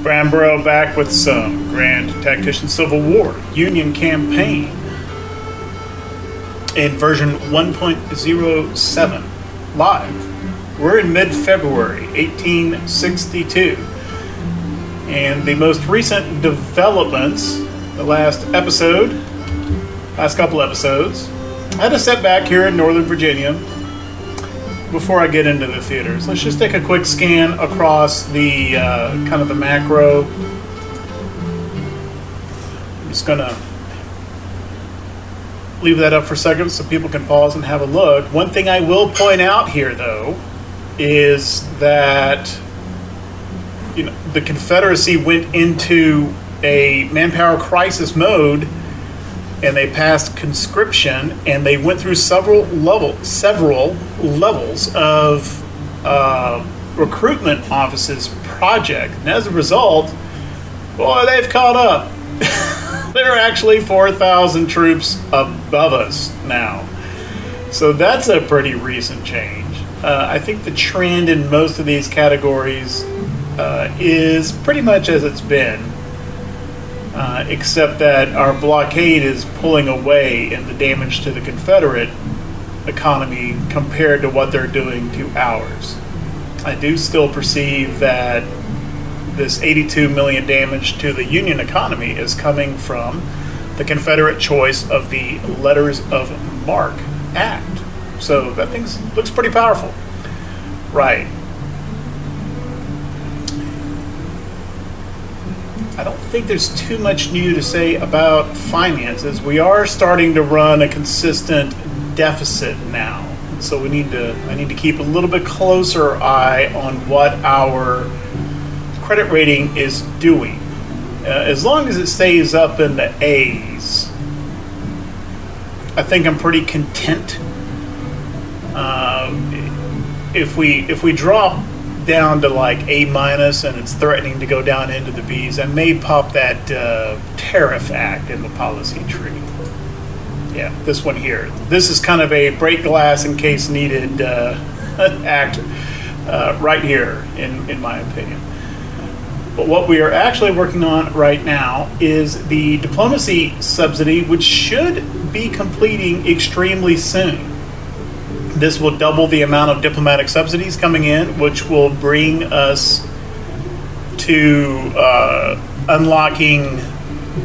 Bramborough back with some Grand Tactician Civil War Union campaign in version 1.07 live. We're in mid-February 1862, and the most recent developments, the last couple episodes, I had a setback here in Northern Virginia. Before I get into the theaters, let's just take a quick scan across the kind of the macro. I'm just gonna leave that up for a second so people can pause and have a look. One thing I will point out here, though, is that the Confederacy went into a manpower crisis mode, and they passed conscription, and they went through several levels of recruitment offices project. And as a result, boy, they've caught up. There are actually 4,000 troops above us now. So that's a pretty recent change. I think the trend in most of these categories is pretty much as it's been. Except that our blockade is pulling away in the damage to the Confederate economy compared to what they're doing to ours. I do still perceive that this 82 million damage to the Union economy is coming from the Confederate choice of the Letters of Marque Act. So that thing looks pretty powerful. Right. I don't think there's too much new to say about finances. We are starting to run a consistent deficit now. So I need to keep a little bit closer eye on what our credit rating is doing. As long as it stays up in the A's, I think I'm pretty content. If we drop down to like A- and it's threatening to go down into the B's, I may pop that tariff act in the policy tree. Yeah, this one here. This is kind of a break glass in case needed act right here, in my opinion. But what we are actually working on right now is the diplomacy subsidy, which should be completing extremely soon. This will double the amount of diplomatic subsidies coming in, which will bring us to unlocking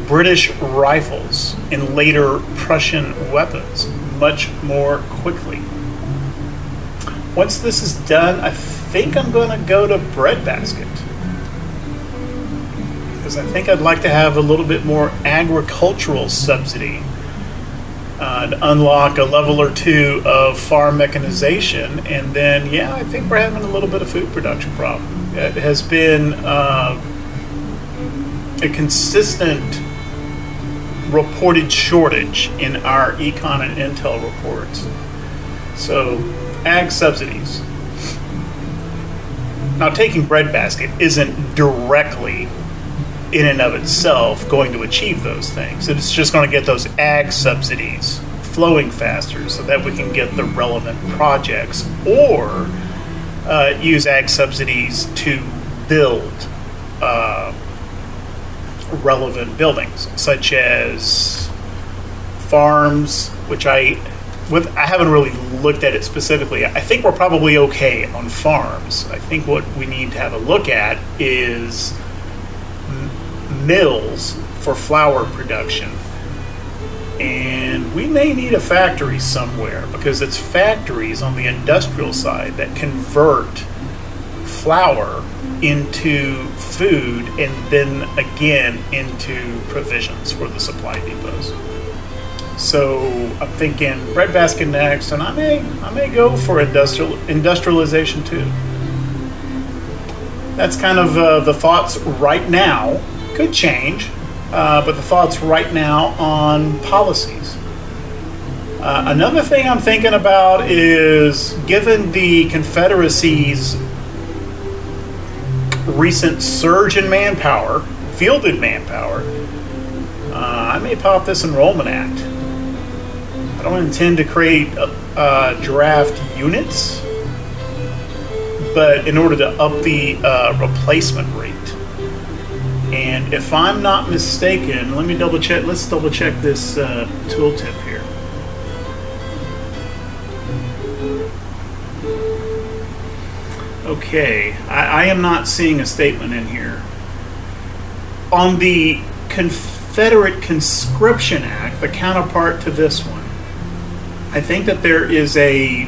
British rifles and later Prussian weapons much more quickly. Once this is done, I think I'm going to go to breadbasket, because I think I'd like to have a little bit more agricultural subsidy. To unlock a level or two of farm mechanization, and then I think we're having a little bit of food production problem. It has been a consistent reported shortage in our econ and intel reports. So, ag subsidies. Now, taking breadbasket isn't directly in and of itself going to achieve those things. It's just going to get those ag subsidies flowing faster so that we can get the relevant projects, or use ag subsidies to build relevant buildings, such as farms, which I haven't really looked at it specifically. I think we're probably okay on farms. I think what we need to have a look at is mills for flour production, and we may need a factory somewhere, because it's factories on the industrial side that convert flour into food and then again into provisions for the supply depots. So I'm thinking breadbasket next, and I may go for industrialization too. That's kind of the thoughts right now. Could change, but the thoughts right now on policies. Another thing I'm thinking about is, given the Confederacy's recent surge in manpower, fielded manpower, I may pop this Enrollment Act. I don't intend to create draft units, but in order to up the replacement rate. And if I'm not mistaken, let me double check. Let's double check this tooltip here. Okay, I am not seeing a statement in here. On the Confederate Conscription Act, the counterpart to this one, I think that there is a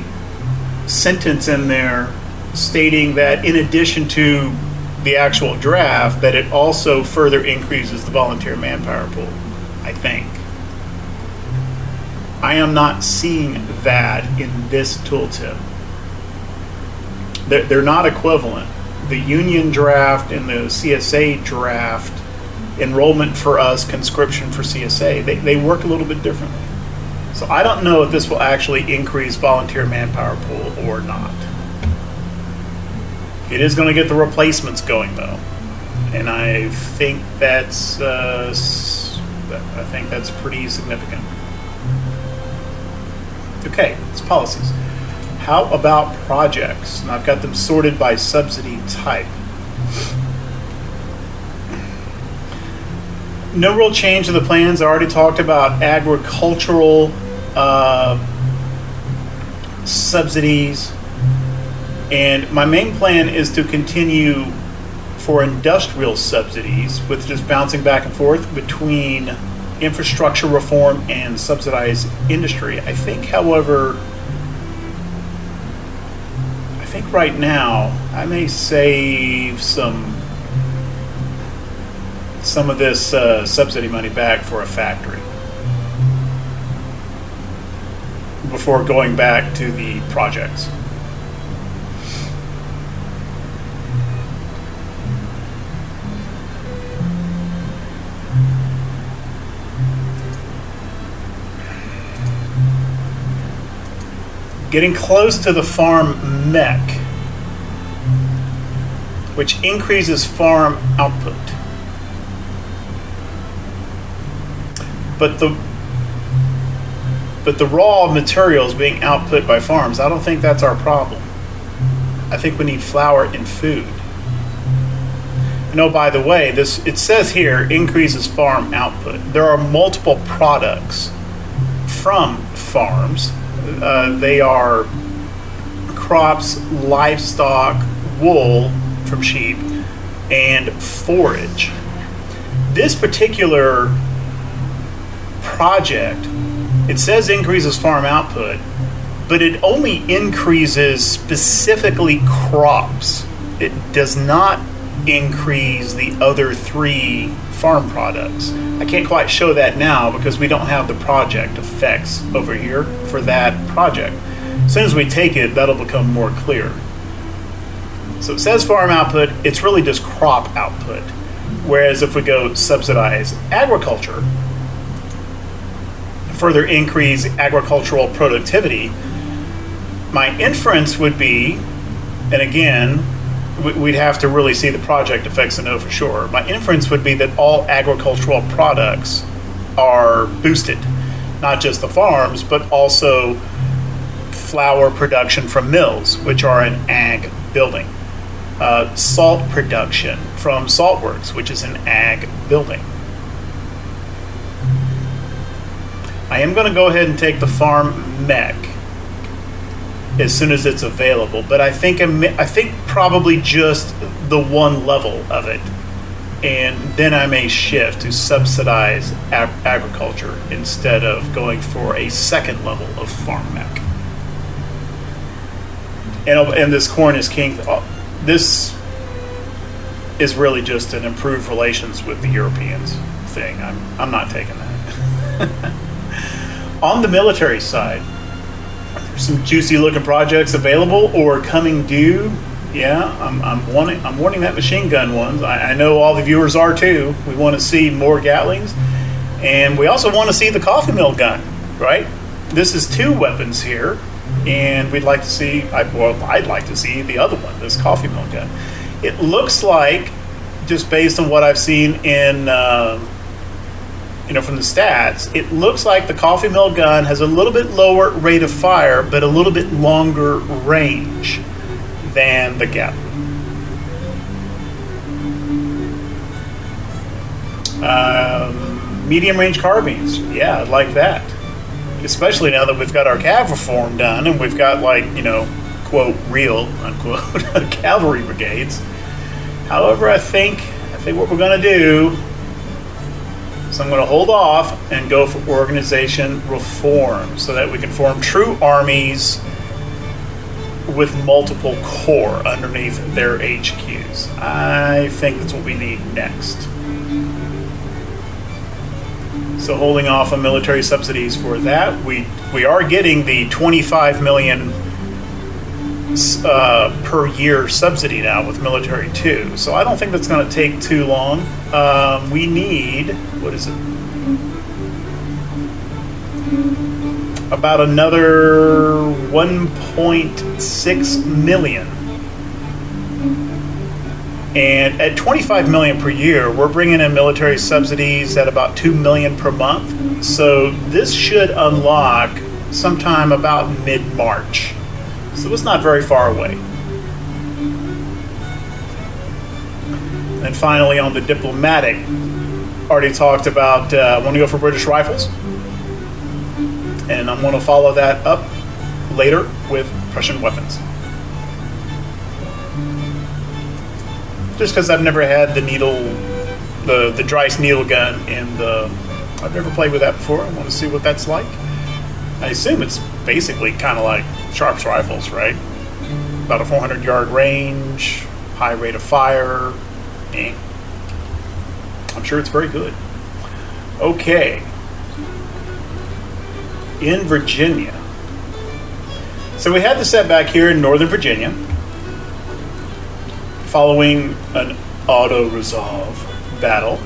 sentence in there stating that in addition to the actual draft, that it also further increases the volunteer manpower pool, I think. I am not seeing that in this tooltip. They're not equivalent. The union draft and the CSA draft, enrollment for us, conscription for CSA, they work a little bit differently. So I don't know if this will actually increase volunteer manpower pool or not. It is going to get the replacements going though, and I think that's pretty significant. Okay, it's policies. How about projects? And I've got them sorted by subsidy type. No real change to the plans. I already talked about agricultural subsidies. And my main plan is to continue for industrial subsidies with just bouncing back and forth between infrastructure reform and subsidized industry. I think, however, right now I may save some of this subsidy money back for a factory before going back to the projects. Getting close to the farm mech, which increases farm output. But the raw materials being output by farms, I don't think that's our problem. I think we need flour and food. And oh, by the way, it says here increases farm output. There are multiple products from farms. They are crops, livestock, wool from sheep, and forage. This particular project, it says increases farm output, but it only increases specifically crops. It does not increase the other three farm products. I can't quite show that now because we don't have the project effects over here for that project. As soon as we take it, that'll become more clear. So it says farm output, it's really just crop output. Whereas if we go subsidize agriculture, further increase agricultural productivity, my inference would be, and again, we'd have to really see the project effects to know for sure. My inference would be that all agricultural products are boosted, not just the farms, but also flour production from mills, which are an ag building. Salt production from salt works, which is an ag building. I am going to go ahead and take the farm mech as soon as it's available, but I think probably just the one level of it, and then I may shift to subsidize agriculture instead of going for a second level of farm mech. And this corn is king. This is really just an improved relations with the Europeans thing. I'm not taking that. On the military side, there's some juicy looking projects available or coming due. Yeah, I'm wanting that machine gun one. I know all the viewers are too. We want to see more Gatlings, and we also want to see the coffee mill gun, right? This is two weapons here, and we'd like to see. I'd like to see the other one, this coffee mill gun. It looks like, just based on what I've seen in. From the stats, it looks like the coffee mill gun has a little bit lower rate of fire, but a little bit longer range than the Gatling. Medium-range carbines. Yeah, I'd like that. Especially now that we've got our cav reform done and we've got, like, you know, quote, real, unquote, cavalry brigades. However, I think what we're going to do is I'm going to hold off and go for organization reform so that we can form true armies with multiple corps underneath their HQs. I think that's what we need next. So holding off on military subsidies for that, we are getting the 25 million per year subsidy now with military too. So I don't think that's going to take too long. We need, what is it? About another 1.6 million. And at 25 million per year, we're bringing in military subsidies at about 2 million per month. So this should unlock sometime about mid-March. So it's not very far away. And finally, on the diplomatic, already talked about, I want to go for British rifles. And I'm going to follow that up later with Prussian weapons. Just because I've never had the needle, the Dreiss needle gun I've never played with that before. I want to see what that's like. I assume it's basically kind of like Sharp's rifles, right? About a 400-yard range, high rate of fire. I'm sure it's very good. Okay. In Virginia. So we had the setback here in Northern Virginia following an auto-resolve battle.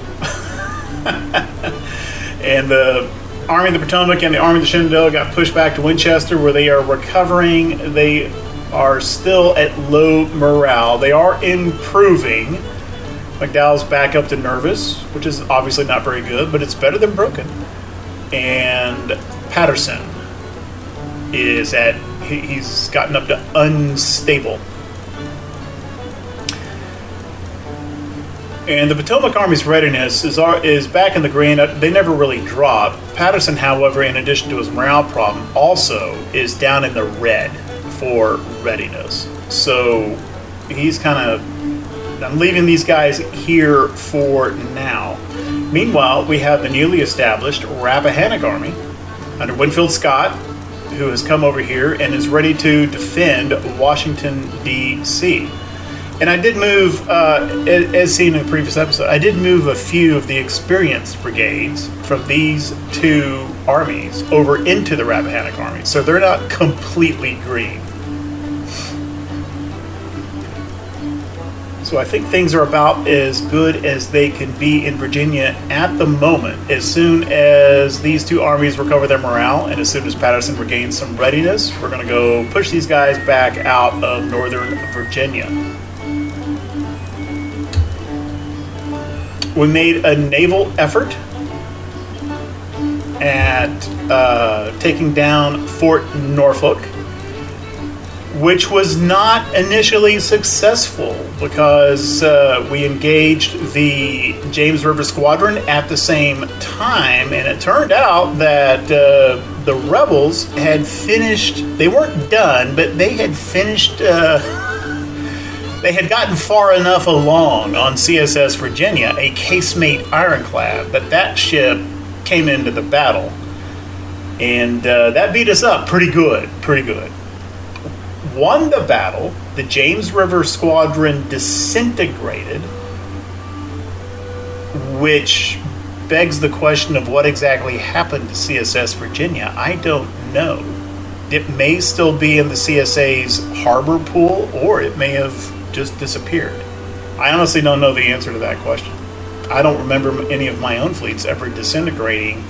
And the Army of the Potomac and the Army of the Shenandoah got pushed back to Winchester, where they are recovering. They are still at low morale. They are improving. McDowell's back up to nervous, which is obviously not very good, but it's better than broken. And Patterson is he's gotten up to unstable. And the Potomac Army's readiness is back in the green. They never really dropped. Patterson, however, in addition to his morale problem, also is down in the red for readiness. So he's kind of, I'm leaving these guys here for now. Meanwhile, we have the newly established Rappahannock Army under Winfield Scott, who has come over here and is ready to defend Washington, D.C. And I did move, as seen in the previous episode, I did move a few of the experienced brigades from these two armies over into the Rappahannock Army. So they're not completely green. So I think things are about as good as they can be in Virginia at the moment. As soon as these two armies recover their morale, and as soon as Patterson regains some readiness, we're going to go push these guys back out of Northern Virginia. We made a naval effort at taking down Fort Norfolk, which was not initially successful because we engaged the James River Squadron at the same time, and it turned out that the rebels had finished, they weren't done, but they had finished, they had gotten far enough along on CSS Virginia, a casemate ironclad, that ship came into the battle, and that beat us up pretty good. Won the battle. The James River Squadron disintegrated, which begs the question of what exactly happened to CSS Virginia. I don't know. It may still be in the CSA's harbor pool, or it may have just disappeared. I honestly don't know the answer to that question. I don't remember any of my own fleets ever disintegrating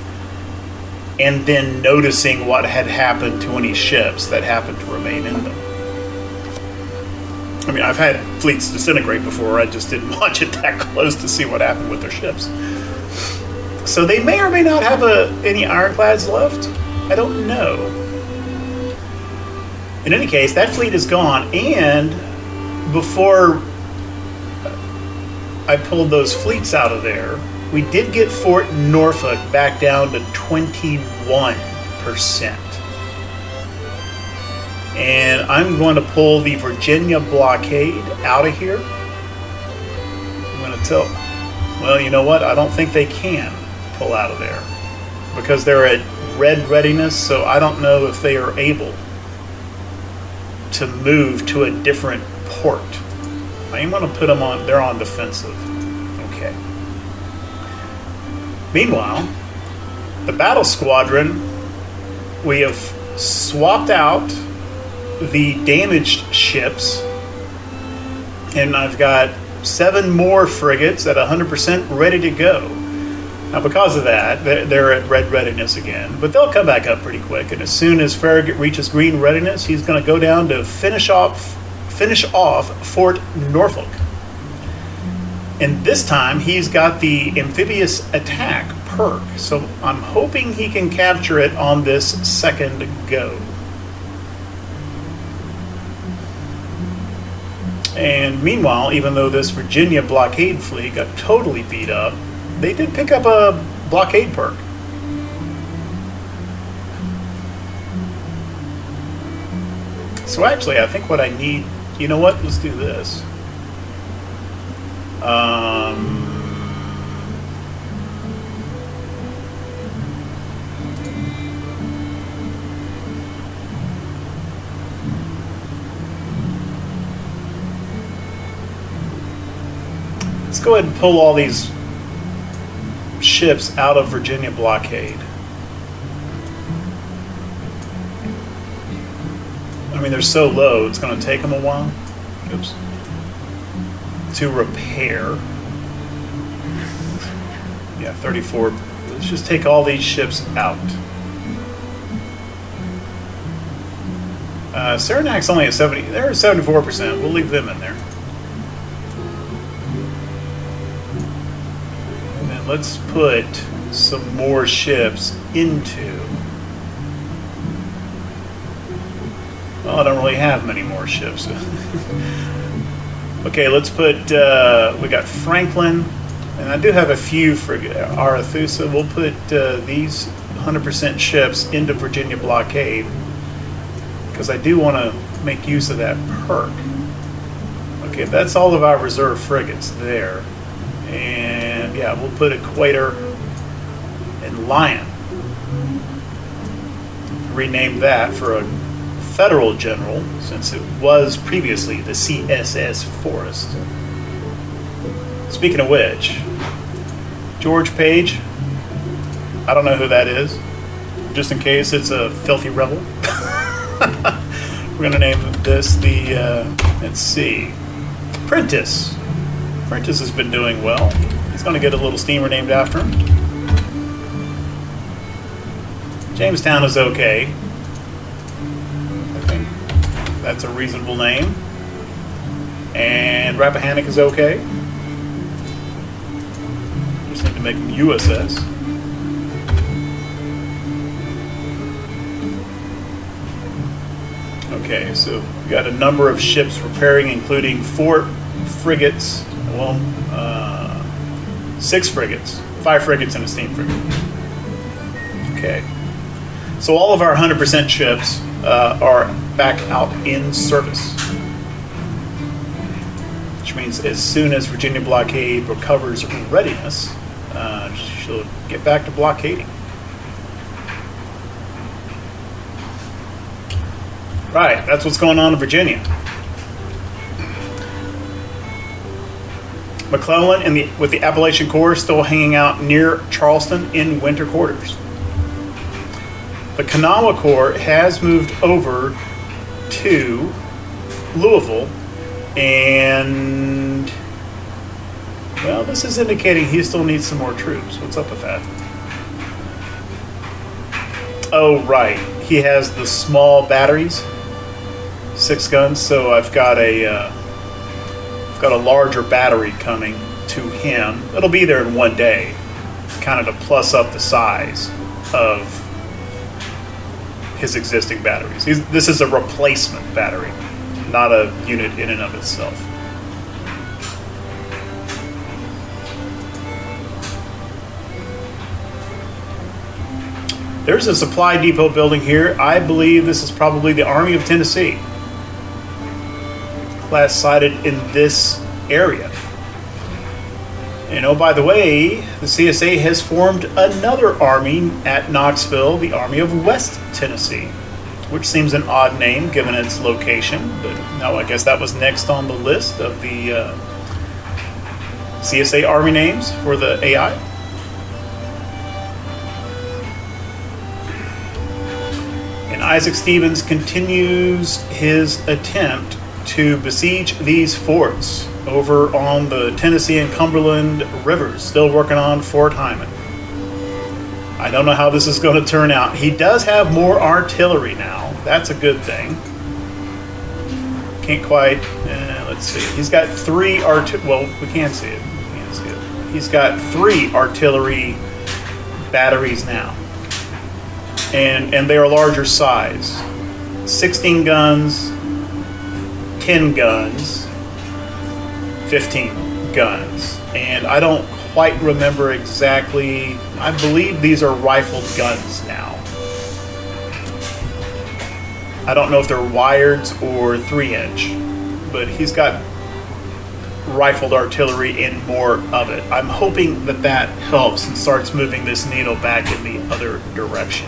and then noticing what had happened to any ships that happened to remain in them. I mean, I've had fleets disintegrate before. I just didn't watch it that close to see what happened with their ships. So they may or may not have any ironclads left. I don't know. In any case, that fleet is gone, and before I pulled those fleets out of there, we did get Fort Norfolk back down to 21%. And I'm going to pull the Virginia blockade out of here. I'm going to tell, well, you know what? I don't think they can pull out of there because they're at red readiness, so I don't know if they are able to move to a different port. I am going to put them on, they're on defensive. Okay. Meanwhile, the battle squadron, we have swapped out the damaged ships, and I've got 7 more frigates at 100% ready to go. Now, because of that, they're at red readiness again, but they'll come back up pretty quick. And as soon as Farragut reaches green readiness, he's going to go down to finish off Fort Norfolk. And this time, he's got the amphibious attack perk, so I'm hoping he can capture it on this second go. And meanwhile, even though this Virginia blockade fleet got totally beat up, they did pick up a blockade perk. So actually, I think what I need, you know what, let's do this. Let's go ahead and pull all these ships out of Virginia blockade. I mean, they're so low, it's going to take them a while. Oops. To repair. Yeah, 34. Let's just take all these ships out. Saranac's only at 70. They're at 74%. We'll leave them in there. And then let's put some more ships into. Well, I don't really have many more ships. Okay, let's put, we got Franklin, and I do have a few for Arethusa. We'll put these 100% ships into Virginia blockade, because I do want to make use of that perk. Okay, that's all of our reserve frigates there. And yeah, we'll put Equator and Lion. Rename that for a federal general, since it was previously the CSS Forest. Speaking of which, George Page, I don't know who that is, just in case it's a filthy rebel. We're going to name this the, let's see, Prentice. Prentice has been doing well. He's going to get a little steamer named after him. Jamestown is okay. That's a reasonable name. And Rappahannock is okay. Just need to make them USS. Okay, so we got a number of ships repairing, including 4 frigates. Well, 6 frigates. 5 frigates and a steam frigate. Okay. So all of our 100% ships are back out in service, which means as soon as Virginia blockade recovers readiness, she'll get back to blockading. Right, that's what's going on in Virginia. McClellan with the Appalachian Corps still hanging out near Charleston in winter quarters. The Kanawha Corps has moved over to Louisville, and well, this is indicating he still needs some more troops. What's up with that? Oh, right. He has the small batteries, 6 guns. So I've got a larger battery coming to him. It'll be there in one day, kind of to plus up the size of his existing batteries. This is a replacement battery, not a unit in and of itself. There's a supply depot building here. I believe this is probably the Army of Tennessee. Last sighted in this area. And oh, by the way, the CSA has formed another army at Knoxville, the Army of West Tennessee, which seems an odd name given its location, but no, I guess that was next on the list of the CSA Army names for the AI. And Isaac Stevens continues his attempt to besiege these forts over on the Tennessee and Cumberland rivers, still working on Fort Hyman. I don't know how this is going to turn out. He does have more artillery now. That's a good thing. Can't quite, let's see. He's got three well, we can see it. We can see it. He's got 3 artillery batteries now. And they are larger size. 16 guns, 10 guns, 15 guns. And I don't quite remember exactly. I believe these are rifled guns now. I don't know if they're wireds or 3-inch, but he's got rifled artillery and more of it. I'm hoping that that helps and starts moving this needle back in the other direction.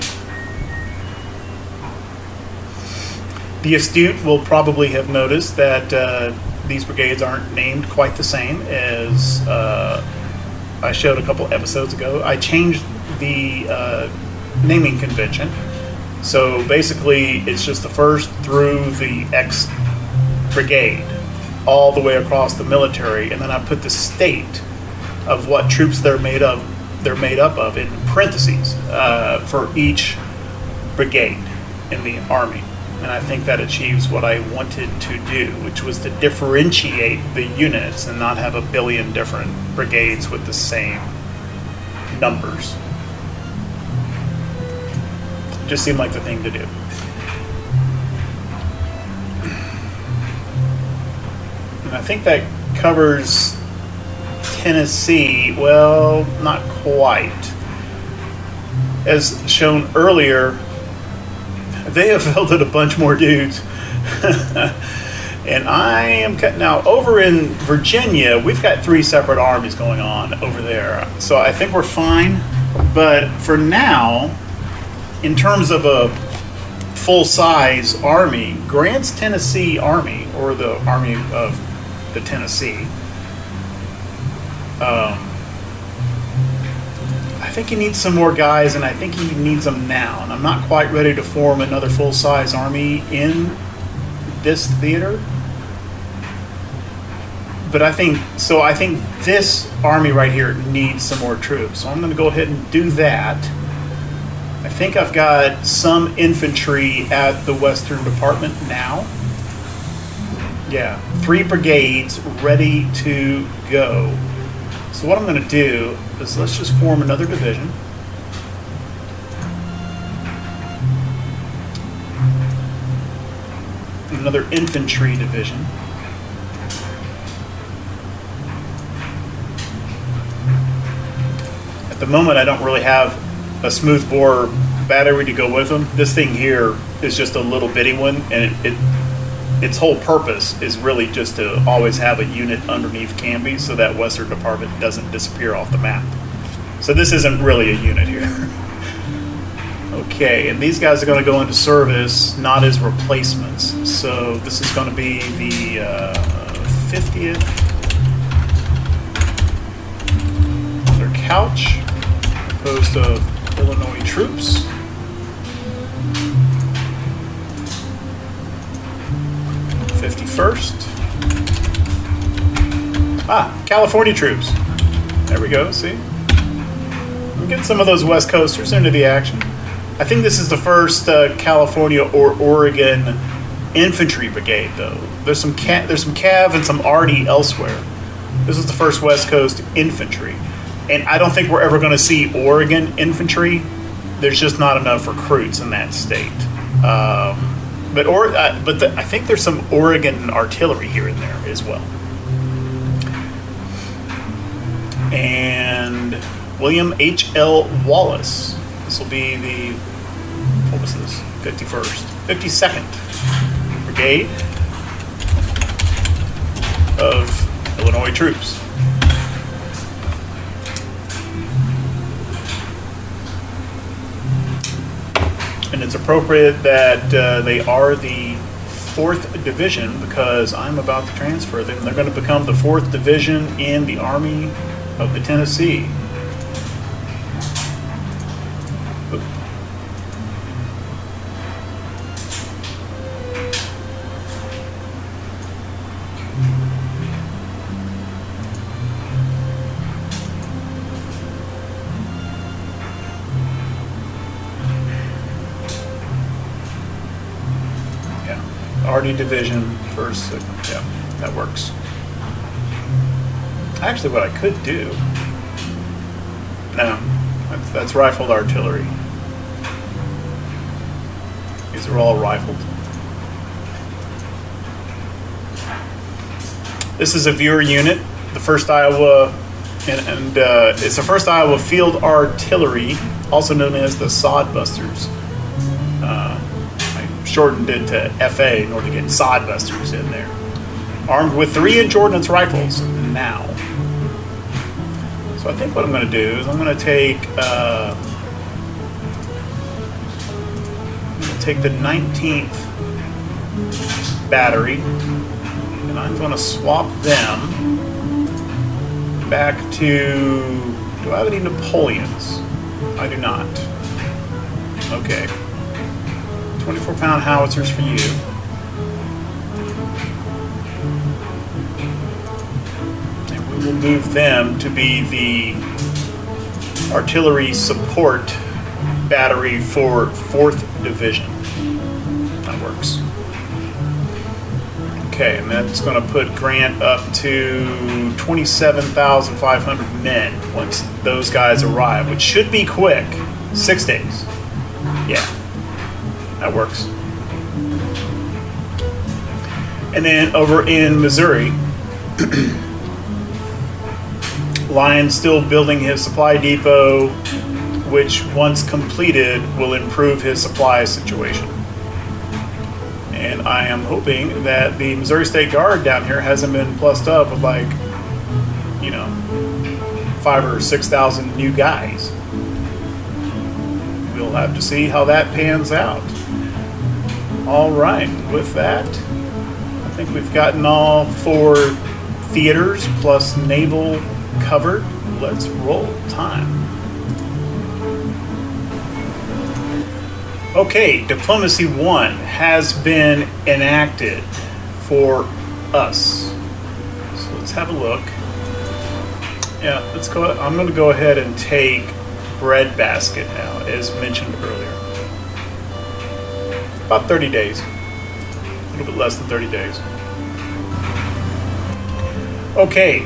The astute will probably have noticed that these brigades aren't named quite the same as I showed a couple episodes ago. I changed the naming convention. So basically, it's just the 1st through the X brigade, all the way across the military, and then I put the state of what troops they're made up of in parentheses for each brigade in the Army. And I think that achieves what I wanted to do, which was to differentiate the units and not have a billion different brigades with the same numbers. Just seemed like the thing to do. And I think that covers Tennessee. Well, not quite. As shown earlier, they have fielded a bunch more dudes. And I am cutting out. Over in Virginia, we've got 3 separate armies going on over there. So I think we're fine. But for now, in terms of a full-size army, Grant's Tennessee Army, or the Army of the Tennessee, I think he needs some more guys, and I think he needs them now. And I'm not quite ready to form another full-size army in this theater. But I think this army right here needs some more troops. So I'm going to go ahead and do that. I think I've got some infantry at the Western Department now. Yeah, 3 brigades ready to go. So what I'm going to do is let's just form another division. Another infantry division. At the moment, I don't really have a smooth bore battery to go with them. This thing here is just a little bitty one, and its whole purpose is really just to always have a unit underneath Canby so that Western Department doesn't disappear off the map. So this isn't really a unit here. Okay, and these guys are going to go into service not as replacements. So this is going to be the 50th. Their couch, composed of Illinois troops. California troops. There we go, see? We'll get some of those West Coasters into the action. I think this is the first California or Oregon infantry brigade, though. There's some Cav and some Arty elsewhere. This is the first West Coast infantry. And I don't think we're ever going to see Oregon infantry. There's just not enough recruits in that state. But I think there's some Oregon artillery here and there as well. And William H.L. Wallace is This will be the, what was this? 52nd Brigade of Illinois troops. And it's appropriate that they are the 4th Division, because I'm about to transfer them. They're going to become the 4th Division in the Army of the Tennessee. RD Division, 1st, yeah, that works. Actually, what I could do, no, that's rifled artillery. These are all rifled. This is a viewer unit, the 1st Iowa, and it's the 1st Iowa Field Artillery, also known as the Sodbusters. Shortened it to FA in order to get Sodbusters in there. Armed with 3-inch ordnance rifles now. So I think what I'm going to do is I'm going to take the 19th battery, and I'm going to swap them back to. Do I have any Napoleons? I do not. Okay. 24-pound howitzers for you. And we will move them to be the artillery support battery for 4th Division. That works. Okay, and that's going to put Grant up to 27,500 men once those guys arrive, which should be quick. 6 days. Yeah. That works. And then over in Missouri, Lyon's still building his supply depot, which once completed will improve his supply situation. And I am hoping that the Missouri State Guard down here hasn't been plussed up with 5,000 or 6,000 new guys. We'll have to see how that pans out. All right, with that, I think we've gotten all 4 theaters plus naval covered. Let's roll time. Okay, Diplomacy 1 has been enacted for us. So let's have a look. Yeah, let's go. I'm going to go ahead and take Breadbasket now, as mentioned earlier. About 30 days. A little bit less than 30 days. Okay,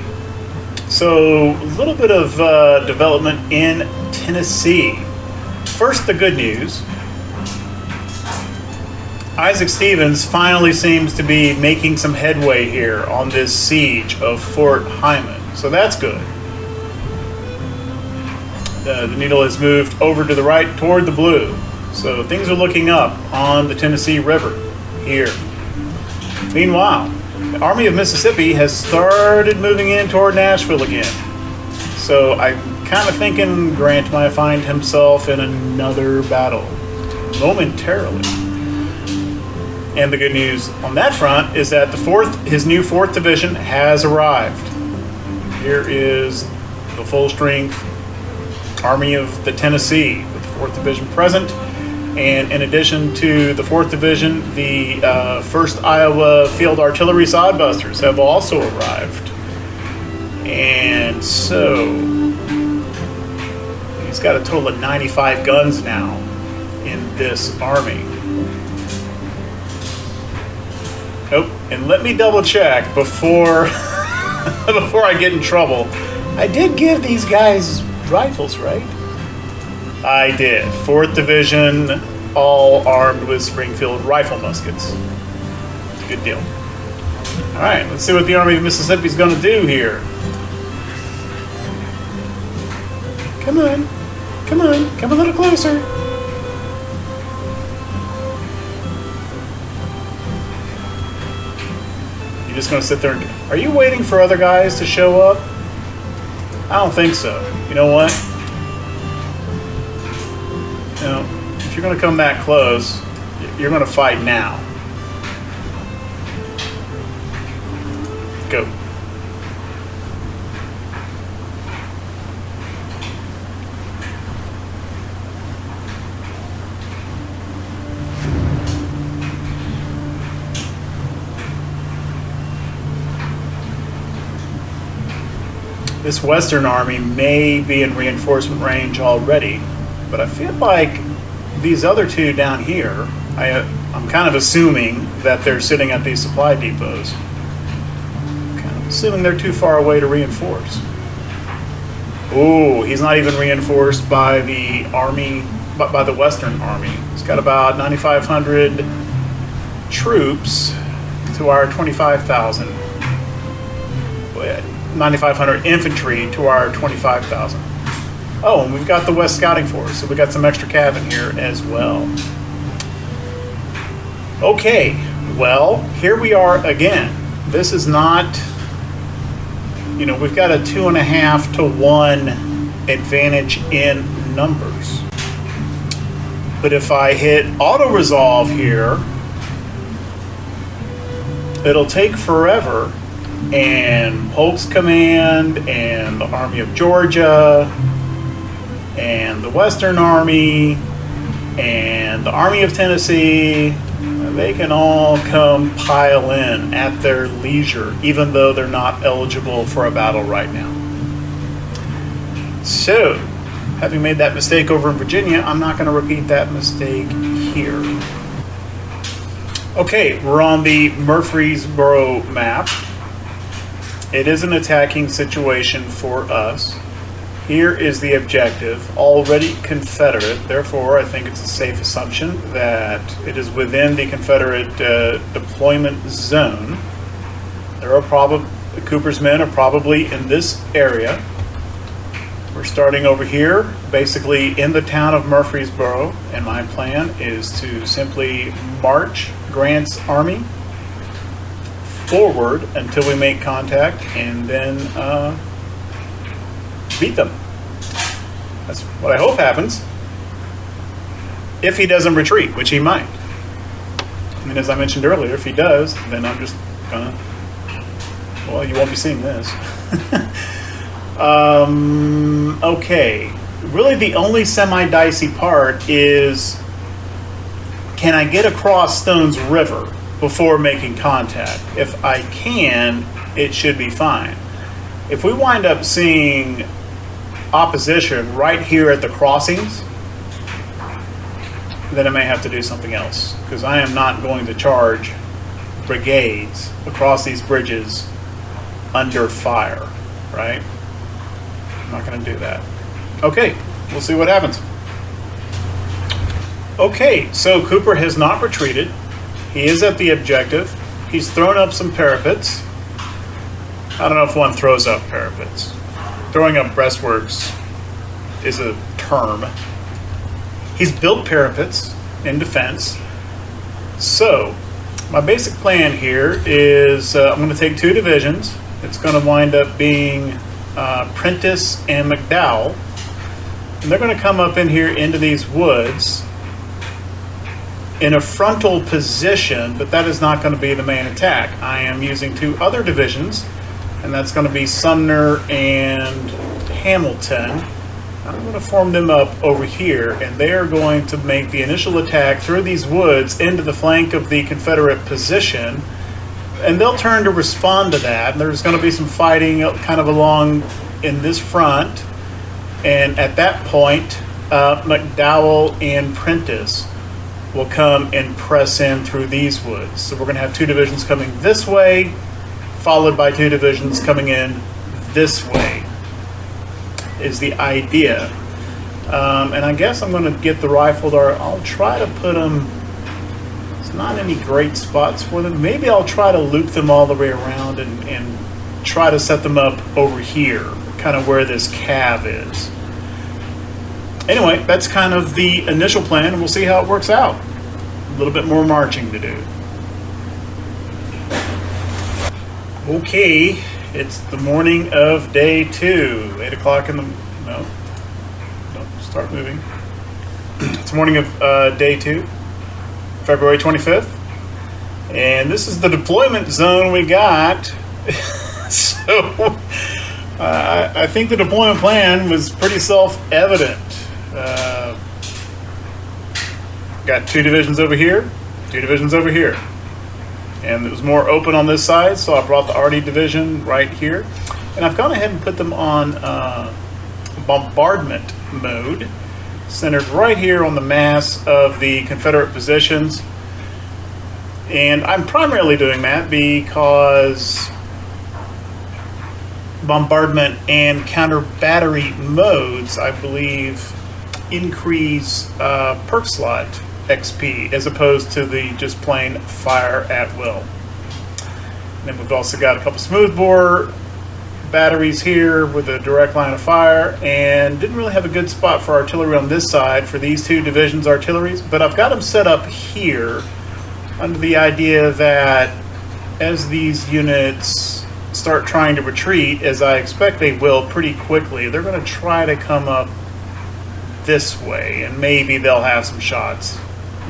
so a little bit of development in Tennessee. First, the good news. Isaac Stevens finally seems to be making some headway here on this siege of Fort Hyman. So that's good. The needle has moved over to the right toward the blue. So things are looking up on the Tennessee River here. Meanwhile, the Army of Mississippi has started moving in toward Nashville again. So I'm kind of thinking Grant might find himself in another battle momentarily. And the good news on that front is that his new 4th Division has arrived. Here is the full-strength Army of the Tennessee with the 4th Division present. And in addition to the 4th Division, the 1st Iowa Field Artillery Sodbusters have also arrived. And so he's got a total of 95 guns now in this army. Nope. And let me double check before before I get in trouble. I did give these guys rifles, right? I did. 4th Division, all armed with Springfield rifle muskets. Good deal. All right, let's see what the Army of Mississippi is going to do here. Come on. Come on, come a little closer. You're just going to sit there and... Are you waiting for other guys to show up? I don't think so. You know what? You know, if you're going to come that close, you're going to fight now. Go. This Western Army may be in reinforcement range already, but I feel like these other two down here, I'm kind of assuming that they're sitting at these supply depots. Kind of assuming they're too far away to reinforce. Ooh, he's not even reinforced by the army, but by the Western Army. He's got about 9,500 troops to our 25,000. 9,500 infantry to our 25,000. Oh, and we've got the West Scouting Force, so we got some extra cav in here as well. Okay, well, here we are again. This is not, you know, we've got a 2.5 to 1 advantage in numbers. But if I hit auto resolve here, it'll take forever. And Polk's Command, and the Army of Georgia, and the Western Army, and the Army of Tennessee, they can all come pile in at their leisure, even though they're not eligible for a battle right now. So, having made that mistake over in Virginia, I'm not going to repeat that mistake here. Okay, we're on the Murfreesboro map. It is an attacking situation for us. Here is the objective, already Confederate. Therefore, I think it's a safe assumption that it is within the Confederate deployment zone. Cooper's men are probably in this area. We're starting over here, basically in the town of Murfreesboro, and my plan is to simply march Grant's army forward until we make contact and then beat them. That's what I hope happens. If he doesn't retreat, which he might. I mean, as I mentioned earlier, if he does, then I'm just gonna... Well, you won't be seeing this. Okay. Really the only semi-dicey part is, can I get across Stones River before making contact? If I can, it should be fine. If we wind up seeing opposition right here at the crossings, then I may have to do something else, because I am not going to charge brigades across these bridges under fire, right? I'm not going to do that. Okay, we'll see what happens. Okay, so Cooper has not retreated. He is at the objective. He's thrown up some parapets. I don't know if one throws up parapets. Throwing up breastworks is a term. He's built parapets in defense. So, my basic plan here is I'm going to take 2 divisions. It's going to wind up being Prentice and McDowell. And they're going to come up in here into these woods in a frontal position, but that is not going to be the main attack. I am using 2 other divisions, and that's going to be Sumner and Hamilton. I'm going to form them up over here, and they are going to make the initial attack through these woods into the flank of the Confederate position, and they'll turn to respond to that. And there's going to be some fighting kind of along in this front, and at that point, McDowell and Prentice will come and press in through these woods. So we're going to have 2 divisions coming this way, followed by 2 divisions coming in this way, is the idea. And I guess I'm going to get the rifle dart. I'll try to put them, it's not any great spots for them. Maybe I'll try to loop them all the way around and try to set them up over here, kind of where this cab is. Anyway, that's kind of the initial plan, and we'll see how it works out. A little bit more marching to do. Okay, it's the morning of day 2. 8 o'clock in the... No. Don't start moving. It's the morning of day 2, February 25th. And this is the deployment zone we got. So, I think the deployment plan was pretty self-evident. Got 2 divisions over here, 2 divisions over here. And it was more open on this side, so I brought the RD division right here. And I've gone ahead and put them on bombardment mode, centered right here on the mass of the Confederate positions. And I'm primarily doing that because bombardment and counter battery modes, I believe, increase perk slot XP as opposed to the just plain fire at will. And then we've also got a couple smoothbore batteries here with a direct line of fire, and didn't really have a good spot for artillery on this side for these 2 divisions artilleries, but I've got them set up here under the idea that as these units start trying to retreat, as I expect they will pretty quickly, they're going to try to come up this way, and maybe they'll have some shots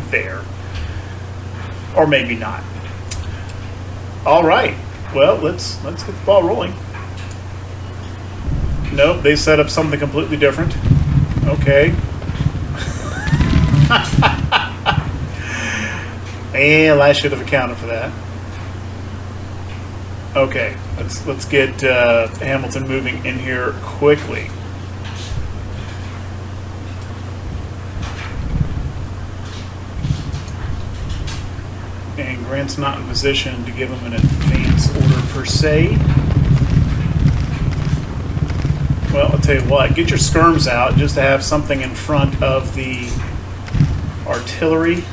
there. Or maybe not. All right. Well, let's get the ball rolling. Nope, they set up something completely different. Okay. Well, I should have accounted for that. Okay, let's get Hamilton moving in here quickly. And Grant's not in position to give him an advance order per se. Well, I'll tell you what, get your skirms out just to have something in front of the artillery.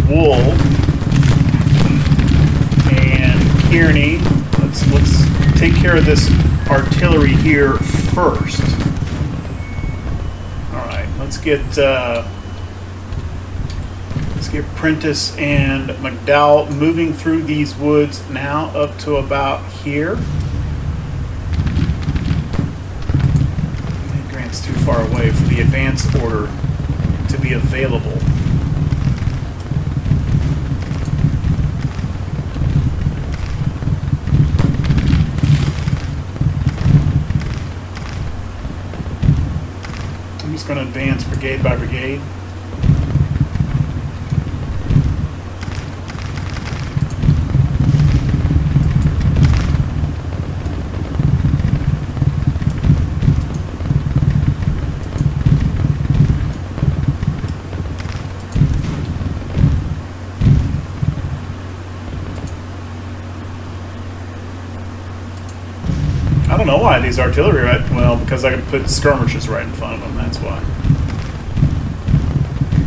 Wool and Kearney. Let's take care of this artillery here first. All right, let's get Prentice and McDowell moving through these woods now up to about here. I think Grant's too far away for the advance order to be available. I'm just going to advance brigade by brigade. I don't know why these artillery right, well, because I could put skirmishers right in front of them, that's why.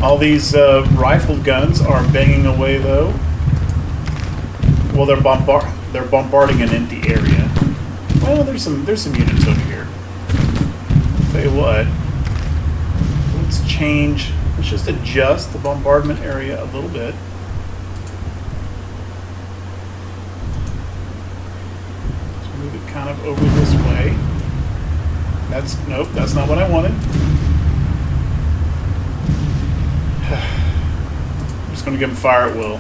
All these rifled guns are banging away though. Well, they're bombarding an empty area. Well, there's some units over here. Tell you what, let's just adjust the bombardment area a little bit. Kind of over this way. Nope, that's not what I wanted. I'm just going to give him fire at will.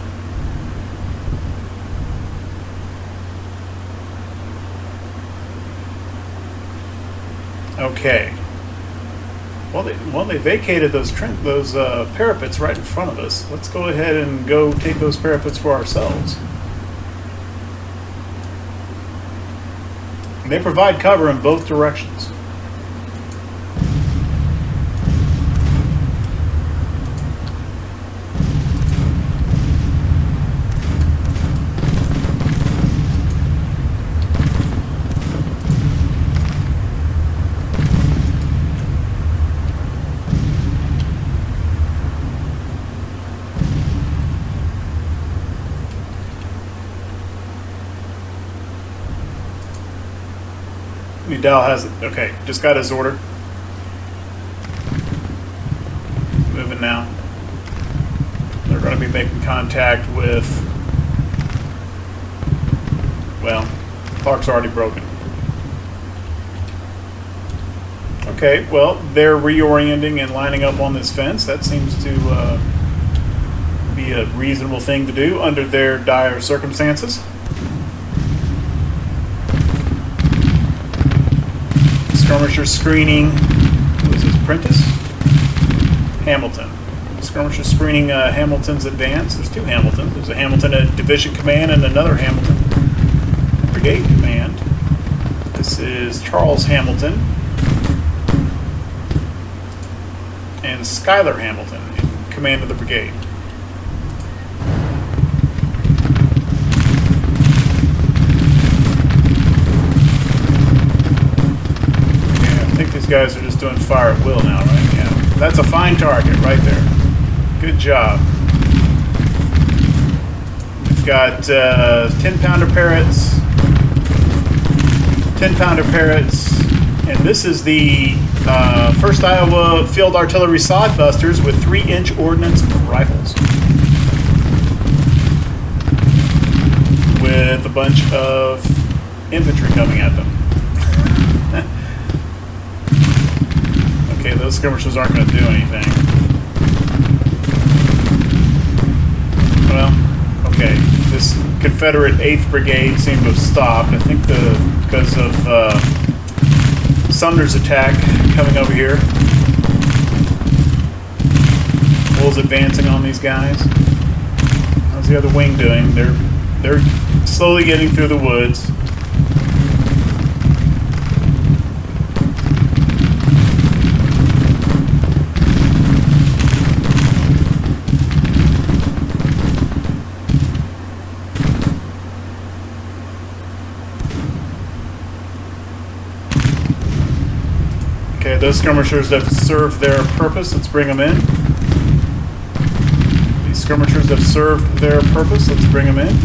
Okay. Well, they vacated those parapets right in front of us. Let's go ahead and go take those parapets for ourselves. They provide cover in both directions. Naval has it. Okay, just got his order. Moving now. They're going to be making contact with, well, Clark's already broken. Okay, well, they're reorienting and lining up on this fence. That seems to be a reasonable thing to do under their dire circumstances. Skirmisher screening, what is this, Prentice? Hamilton. Skirmisher screening Hamilton's advance. There's two Hamiltons. There's a Hamilton at Division Command and another Hamilton at Brigade Command. This is Charles Hamilton and Schuyler Hamilton in command of the brigade. I think these guys are just doing fire at will now, right? Yeah. That's a fine target right there. Good job. We've got 10-pounder Parrots, 10-pounder Parrots, and this is the 1st Iowa Field Artillery Sodbusters with 3-inch ordnance rifles. With a bunch of infantry coming at them. Okay, those skirmishers aren't going to do anything. Well, okay, this Confederate 8th Brigade seemed to have stopped. I think because of Sumner's attack coming over here. Wool's advancing on these guys. How's the other wing doing? They're slowly getting through the woods. Okay, those skirmishers have served their purpose. Let's bring them in. These skirmishers have served their purpose. Let's bring them in.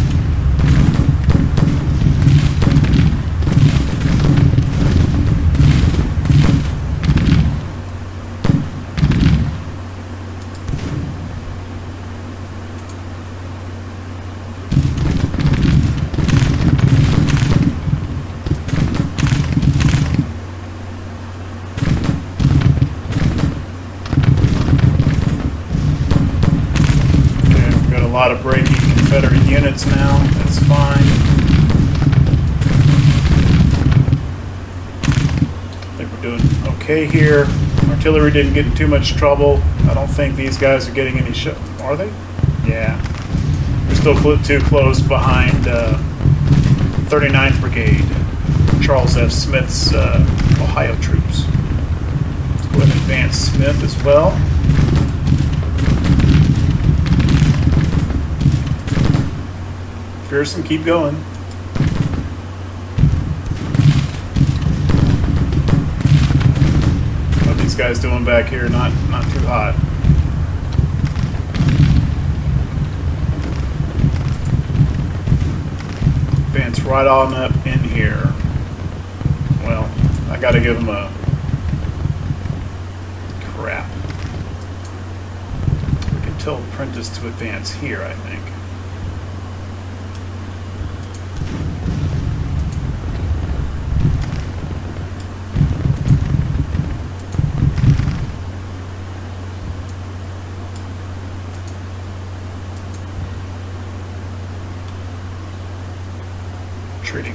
A lot of breaking Confederate units now. That's fine. I think we're doing okay here. Artillery didn't get in too much trouble. I don't think these guys are getting any shot. Are they? Yeah. They're still too close behind 39th Brigade. Charles F. Smith's Ohio troops. Let's go ahead and advance Smith as well. Pearson, keep going. What are these guys doing back here? Not too hot. Advance right on up in here. Well, I got to give them a crap. We can tell Prentice to advance here, I think. Treating.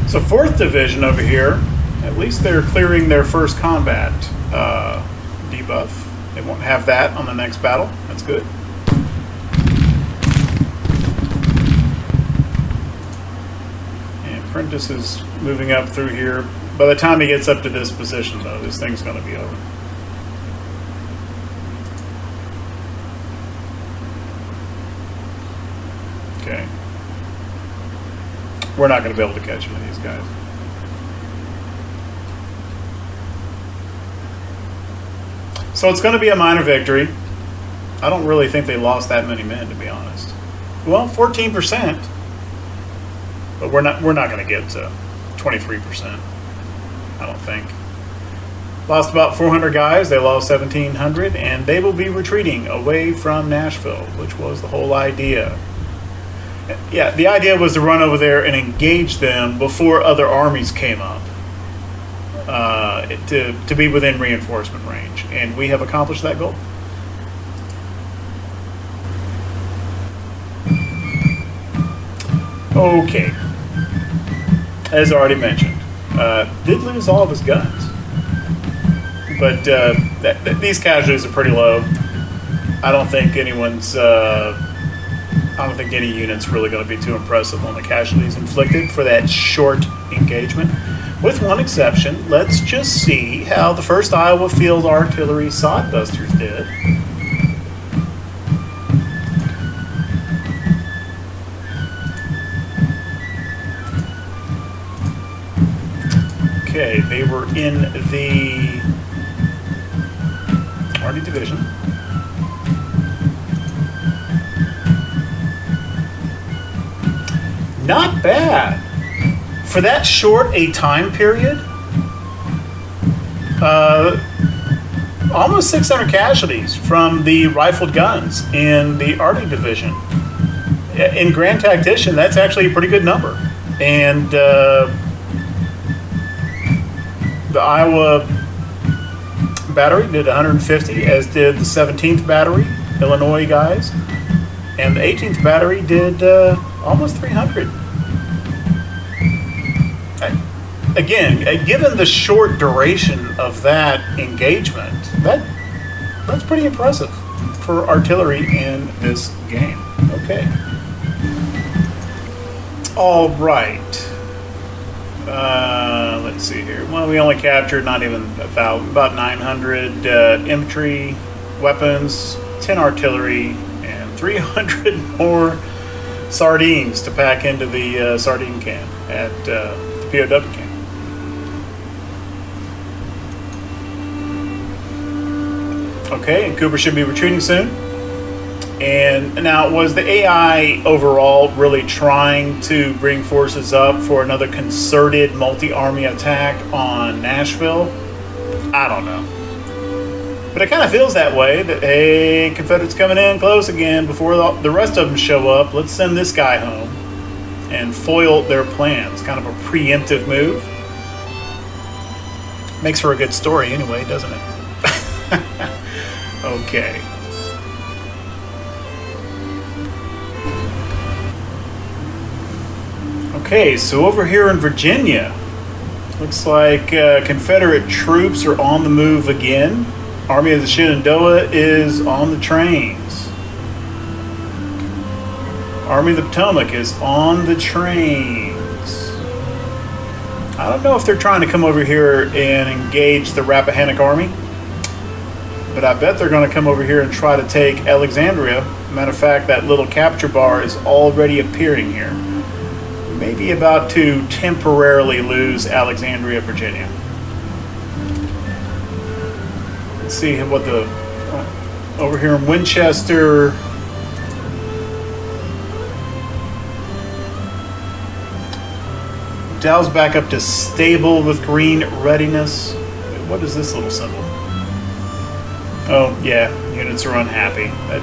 So 4th Division over here, at least they're clearing their first combat debuff. They won't have that on the next battle. That's good. Apprentice is moving up through here. By the time he gets up to this position, though, this thing's going to be over. Okay. We're not going to be able to catch him with these guys. So it's going to be a minor victory. I don't really think they lost that many men, to be honest. Well, 14%. But we're not going to get to 23%. I don't think. Lost about 400 guys. They lost 1,700, and they will be retreating away from Nashville, which was the whole idea. Yeah, the idea was to run over there and engage them before other armies came up, to be within reinforcement range, and we have accomplished that goal. Okay, as already mentioned, did lose all of his guns, but these casualties are pretty low. I don't think I don't think any unit's really going to be too impressive on the casualties inflicted for that short engagement. With one exception, let's just see how the 1st Iowa Field Artillery Sodbusters did. Okay, they were in the Army Division. Not bad. For that short a time period, almost 600 casualties from the rifled guns in the Arctic Division. In Grand Tactician, that's actually a pretty good number. And the Iowa Battery did 150, as did the 17th Battery, Illinois guys. And the 18th Battery did almost 300. Again, given the short duration of that engagement, that's pretty impressive for artillery in this game. Okay. All right. Let's see here. Well, we only captured not even about 900 infantry, weapons, 10 artillery, and 300 more sardines to pack into the sardine camp at the POW camp. Okay, and Cooper should be retreating soon. And now, was the AI overall really trying to bring forces up for another concerted multi-army attack on Nashville? I don't know. But it kind of feels that way, that, hey, Confederates coming in close again before the rest of them show up. Let's send this guy home and foil their plans. Kind of a preemptive move. Makes for a good story anyway, doesn't it? Okay. Okay, so over here in Virginia, looks like Confederate troops are on the move again. Army of the Shenandoah is on the trains. Army of the Potomac is on the trains. I don't know if they're trying to come over here and engage the Rappahannock Army, but I bet they're going to come over here and try to take Alexandria. Matter of fact, that little capture bar is already appearing here. Maybe about to temporarily lose Alexandria, Virginia. Let's see what the over here in Winchester. Dow's back up to stable with green readiness. What is this little symbol? Oh yeah, units are unhappy. That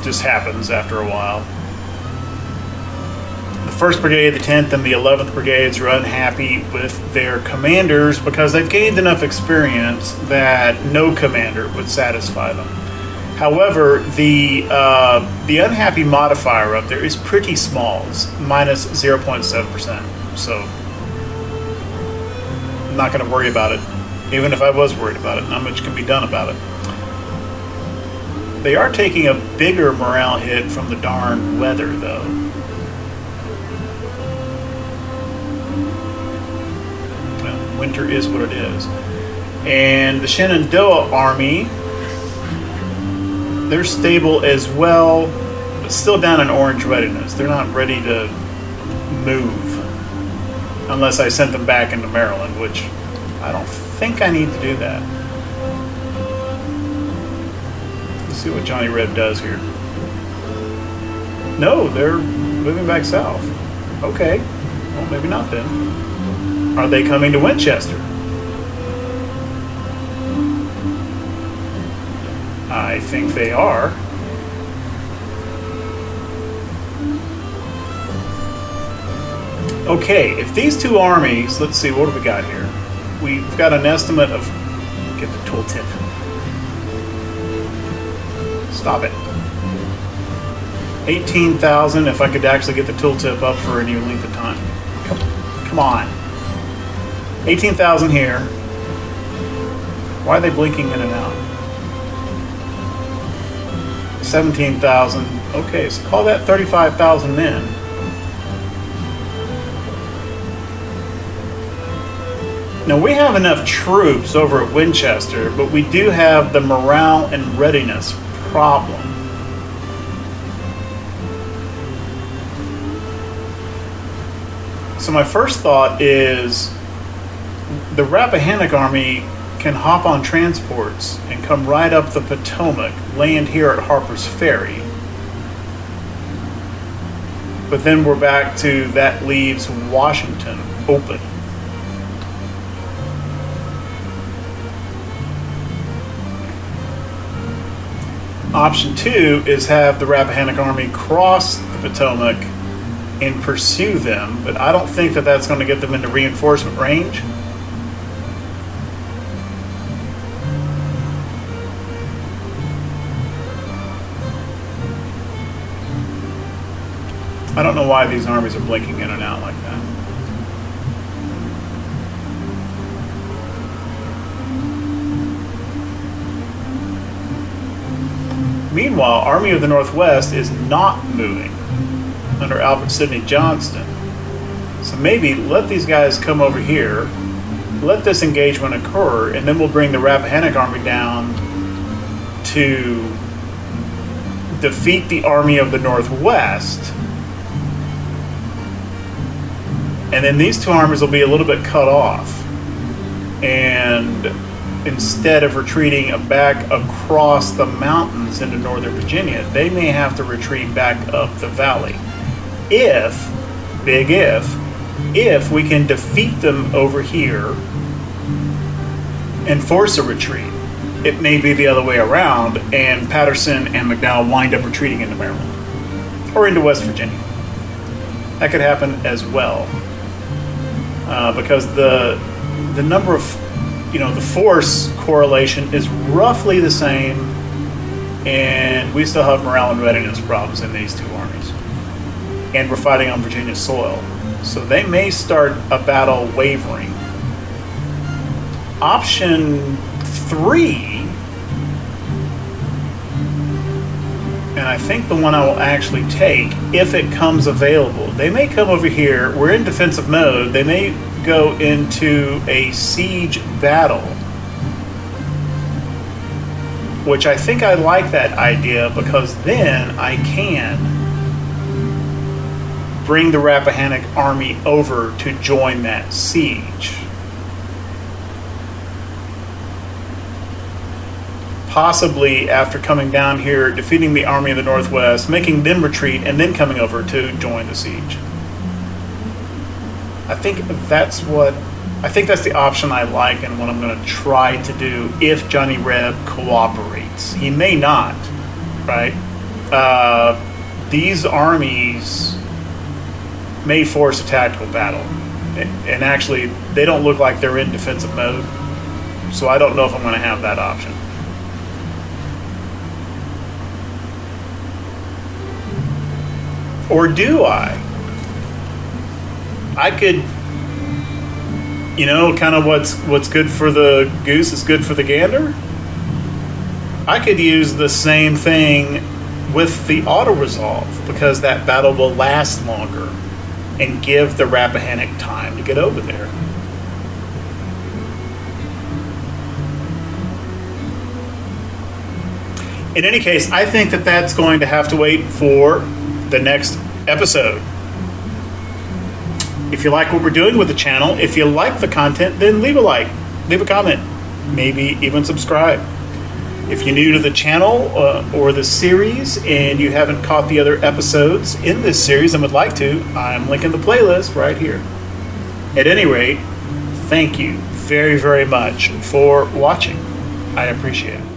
just happens after a while. The 1st Brigade, the 10th, and the 11th Brigades are unhappy with their commanders because they've gained enough experience that no commander would satisfy them. However, the unhappy modifier up there is pretty small. It's minus 0.7%. So I'm not going to worry about it. Even if I was worried about it, not much can be done about it. They are taking a bigger morale hit from the darn weather, though. Winter is what it is. And the Shenandoah Army, they're stable as well, but still down in orange readiness. They're not ready to move unless I sent them back into Maryland, which I don't think I need to do that. Let's see what Johnny Reb does here. No, they're moving back south. Okay, well, maybe not then. Are they coming to Winchester? I think they are. Okay, if these two armies, let's see, what do we got here? We've got an estimate of, get the tooltip. Stop it. 18,000 if I could actually get the tooltip up for any length of time. Come on. 18,000 here. Why are they blinking in and out? 17,000. Okay, so call that 35,000 men. Now we have enough troops over at Winchester, but we do have the morale and readiness problem. So my first thought is the Rappahannock Army can hop on transports and come right up the Potomac, land here at Harper's Ferry. But then we're back to that leaves Washington open. Option 2 is have the Rappahannock Army cross the Potomac and pursue them, but I don't think that that's going to get them into reinforcement range. I don't know why these armies are blinking in and out like that. Meanwhile, Army of the Northwest is not moving under Albert Sidney Johnston. So maybe let these guys come over here, let this engagement occur, and then we'll bring the Rappahannock Army down to defeat the Army of the Northwest. And then these two armies will be a little bit cut off. And instead of retreating back across the mountains into northern Virginia, they may have to retreat back up the valley. Big if we can defeat them over here and force a retreat. It may be the other way around, and Patterson and McDowell wind up retreating into Maryland or into West Virginia. That could happen as well, because the number of, the force correlation is roughly the same, and we still have morale and readiness problems in these two armies. And we're fighting on Virginia soil. So they may start a battle wavering. Option 3, and I think the one I will actually take if it comes available, they may come over here, we're in defensive mode, they may go into a siege battle, which I think I like that idea, because then I can bring the Rappahannock Army over to join that siege. Possibly after coming down here, defeating the Army of the Northwest, making them retreat, and then coming over to join the siege. I think that's the option I like, and what I'm going to try to do if Johnny Reb cooperates. He may not, right? These armies may force a tactical battle, and actually they don't look like they're in defensive mode, so I don't know if I'm going to have that option. Or do I? I could, kind of what's good for the goose is good for the gander. I could use the same thing with the auto-resolve, because that battle will last longer and give the Rappahannock time to get over there. In any case, I think that that's going to have to wait for the next episode. If you like what we're doing with the channel, if you like the content, then leave a like, leave a comment, maybe even subscribe. If you're new to the channel or the series and you haven't caught the other episodes in this series and would like to, I'm linking the playlist right here. At any rate, thank you very, very much for watching. I appreciate it.